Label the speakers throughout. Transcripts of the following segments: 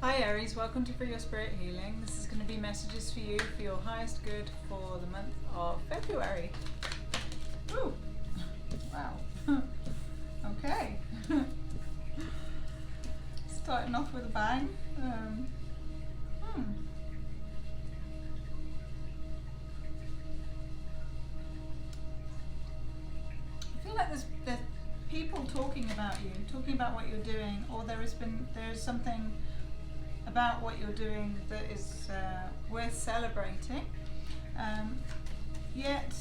Speaker 1: Hi Aries, welcome to For Your Spirit Healing. This is going to be messages for you for your highest good for the month of February. Ooh, wow. Okay. Starting off with a bang. I feel like there's people talking about you, talking about what you're doing, or there's something about what you're doing that is worth celebrating. Yet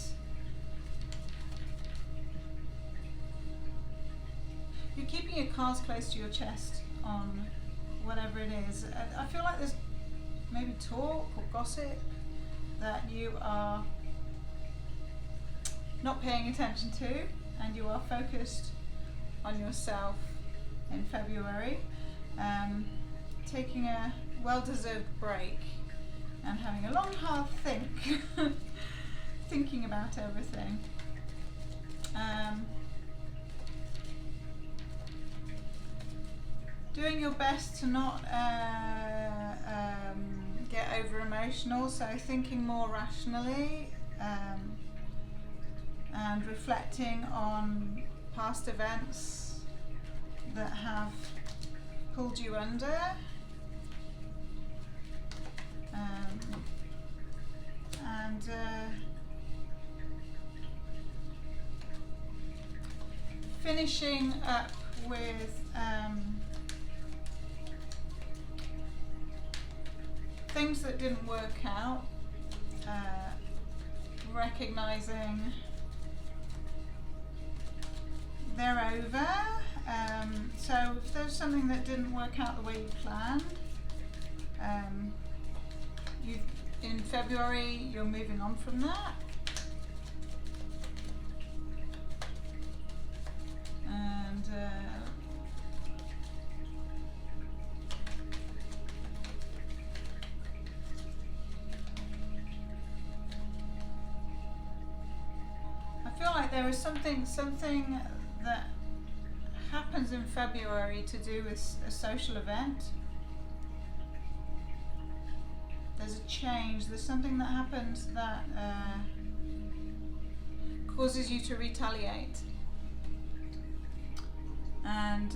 Speaker 1: you're keeping your cards close to your chest on whatever it is. I feel like there's maybe talk or gossip that you are not paying attention to, and you are focused on yourself in February. Taking a well-deserved break and having a long hard think thinking about everything. Doing your best to not get over emotional, so thinking more rationally and reflecting on past events that have pulled you under. Finishing up with things that didn't work out, recognizing they're over. So if there's something that didn't work out the way you planned, in February you're moving on from that. And I feel like there is something that happens in February to do with a social event. There's a change, there's something that happens that causes you to retaliate. And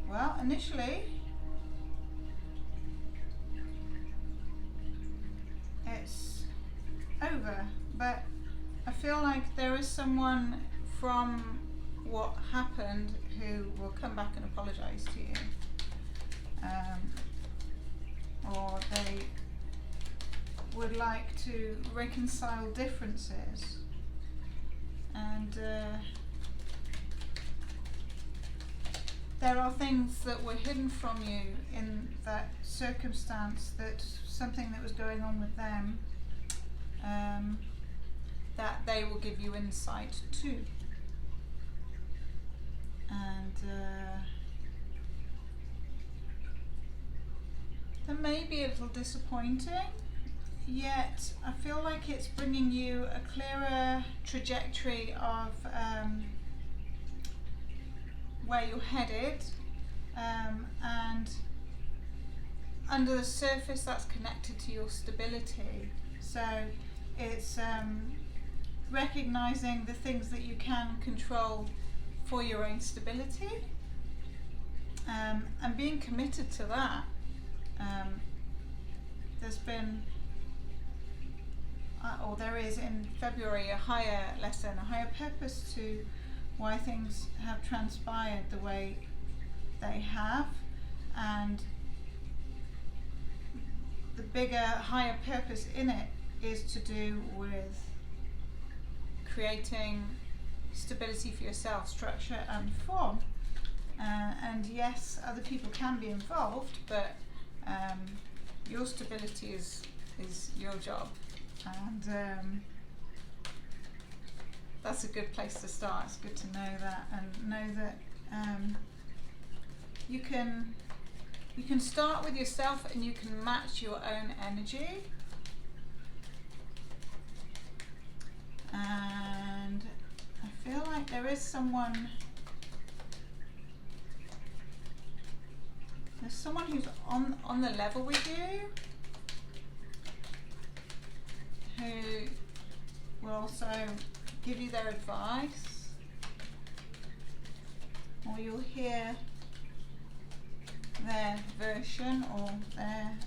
Speaker 1: well, initially it's over, but I feel like there is someone from what happened who will come back and apologize to you, or they would like to reconcile differences. And there are things that were hidden from you in that circumstance, that something that was going on with them, that they will give you insight to. And that may be a little disappointing, yet I feel like it's bringing you a clearer trajectory of where you're headed, and under the surface that's connected to your stability. So it's recognizing the things that you can control for your own stability, and being committed to that. There's been or there is in February a higher lesson, a higher purpose to why things have transpired the way they have, and the bigger, higher purpose in it is to do with creating stability for yourself, structure and form. And yes, other people can be involved, but your stability is your job. And that's a good place to start. It's good to know that, and know that you can start with yourself, and you can match your own energy. And is someone, there's someone who's on the level with you, who will also give you their advice, or you'll hear their version, or their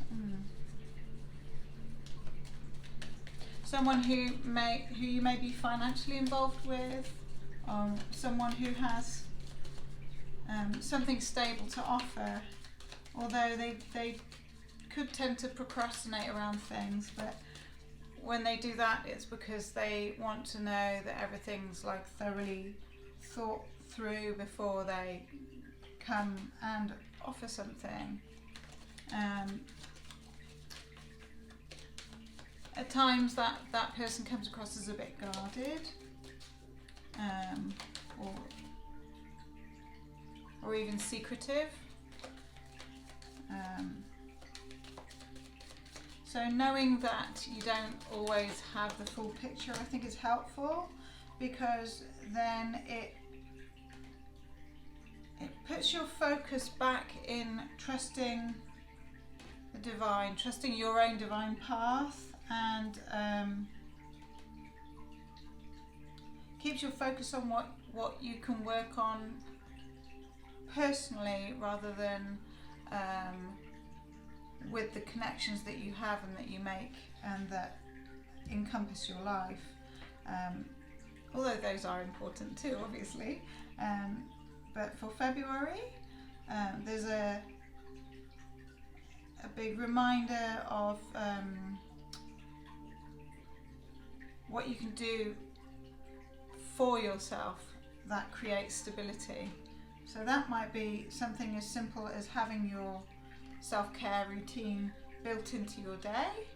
Speaker 1: someone who you may be financially involved with, someone who has something stable to offer, although they could tend to procrastinate around things, but when they do that, it's because they want to know that everything's like thoroughly thought through before they come and offer something. At times that person comes across as a bit guarded, or even secretive. So knowing that you don't always have the full picture, I think is helpful, because then it puts your focus back in trusting the divine, trusting your own divine path, and keeps your focus on what you can work on personally, rather than with the connections that you have and that you make and that encompass your life, although those are important too, obviously. But for February, there's a big reminder of what you can do for yourself that creates stability. So that might be something as simple as having your self-care routine built into your day.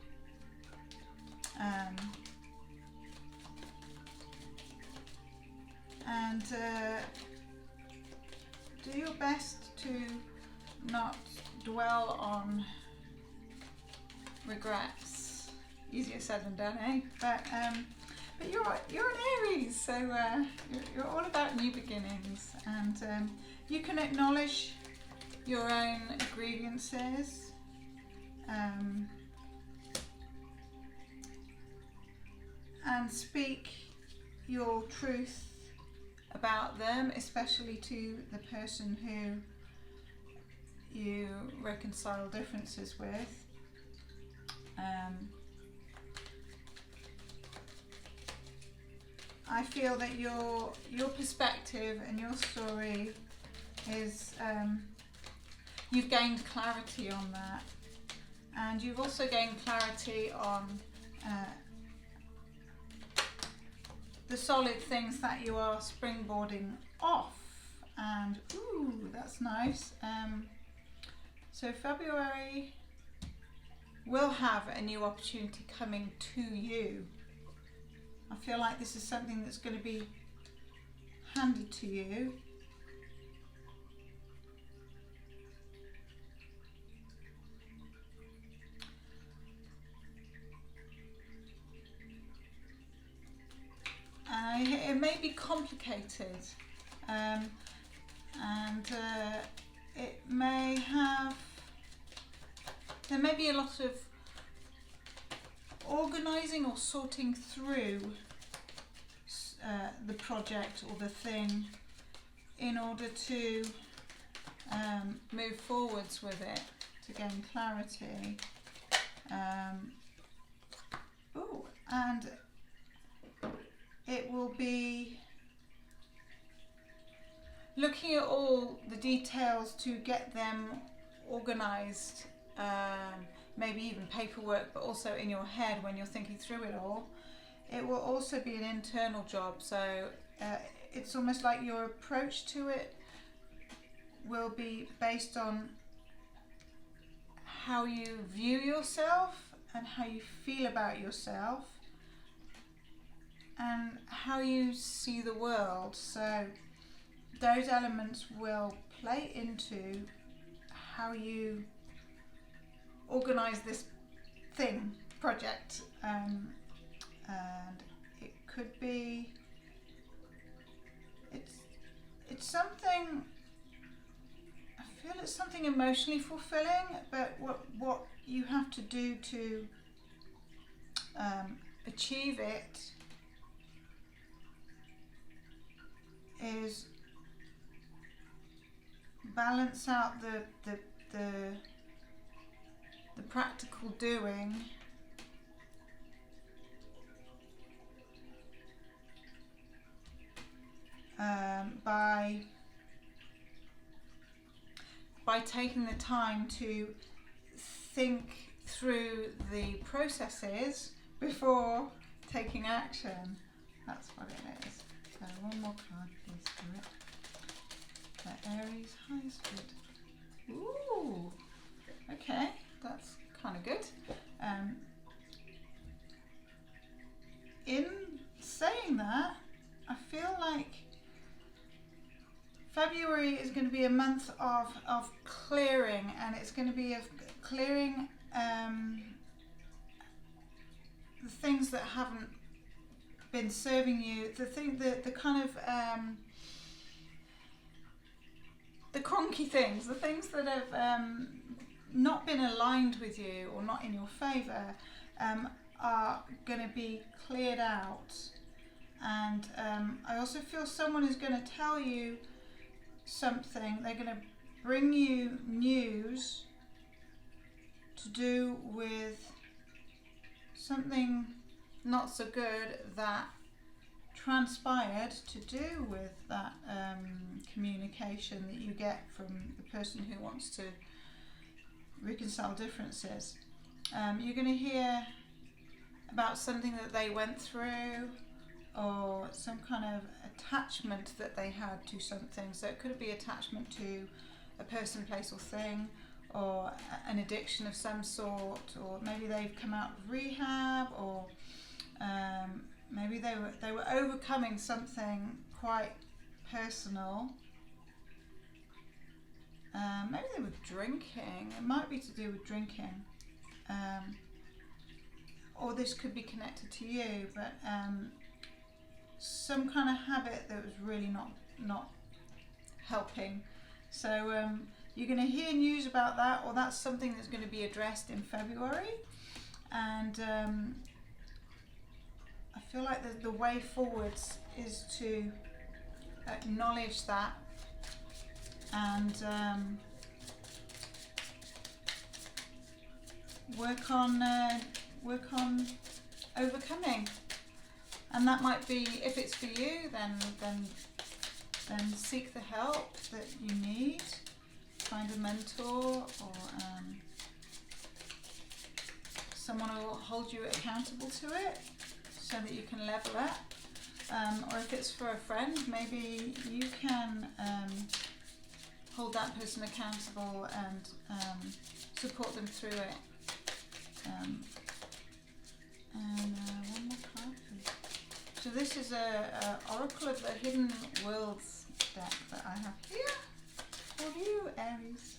Speaker 1: And do your best to not dwell on regrets. Easier said than done, eh? But you're an Aries, so you're all about new beginnings, and you can acknowledge your own grievances, and speak your truth about them, especially to the person who you reconcile differences with. I feel that your perspective and your story is, you've gained clarity on that, and you've also gained clarity on the solid things that you are springboarding off, and ooh, that's nice. So February will have a new opportunity coming to you. I feel like this is something that's going to be handed to you. It may be complicated, and it may have, there may be a lot of organising or sorting through the project or the thing in order to move forwards with it, to gain clarity. And it will be looking at all the details to get them organised, maybe even paperwork, but also in your head when you're thinking through it all. It will also be an internal job, so it's almost like your approach to it will be based on how you view yourself and how you feel about yourself and how you see the world. So those elements will play into how you organise this project, and it could be, something emotionally fulfilling, but what you have to do to achieve it is balance out the practical doing by taking the time to think through the processes before taking action. That's what it is. So one more card, please, Spirit. The Aries High Spirit. Ooh, okay, that's kind of good. In saying that, I feel like February is going to be a month of clearing, and it's going to be of clearing the things that haven't been serving you, the kind of the cronky things, the things that have not been aligned with you or not in your favour, are going to be cleared out. And I also feel someone is going to tell you something. They're going to bring you news to do with something not so good that transpired to do with that communication that you get from the person who wants to reconcile differences. You're going to hear about something that they went through, or some kind of attachment that they had to something. So it could be attachment to a person, place or thing, or an addiction of some sort, or maybe they've come out of rehab, or maybe they were overcoming something quite personal. Maybe they were drinking. It might be to do with drinking. Or this could be connected to you, but some kind of habit that was really not helping. So you're going to hear news about that, or that's something that's going to be addressed in February. And I feel like the way forwards is to acknowledge that and work on overcoming. And that might be, if it's for you, then seek the help that you need. Find a mentor, or someone who will hold you accountable to it, so that you can level up. Or if it's for a friend, maybe you can hold that person accountable and support them through it. One more card, please. So this is a Oracle of the Hidden Worlds deck that I have here for you, Aries.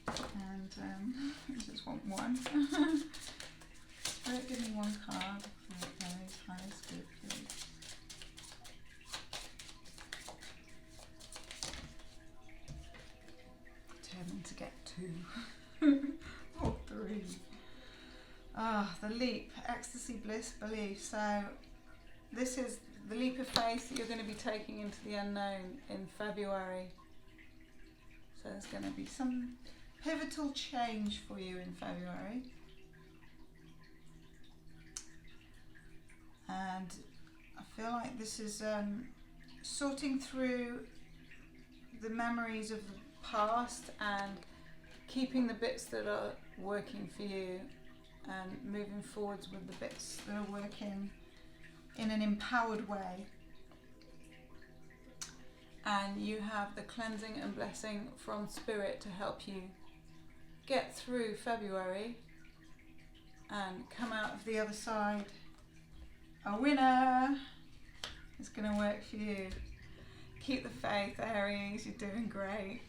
Speaker 1: And I just want one. Spirit, give me one card for Aries High Spirit, please. Determined to get 2 or 3. The leap, ecstasy, bliss, belief. So this is the leap of faith that you're going to be taking into the unknown in February. So there's going to be some pivotal change for you in February. And I feel like this is sorting through the memories of the past and keeping the bits that are working for you, and moving forwards with the bits that are working in an empowered way. And you have the cleansing and blessing from Spirit to help you get through February and come out of the other side a winner. It's going to work for you. Keep the faith, Aries. You're doing great.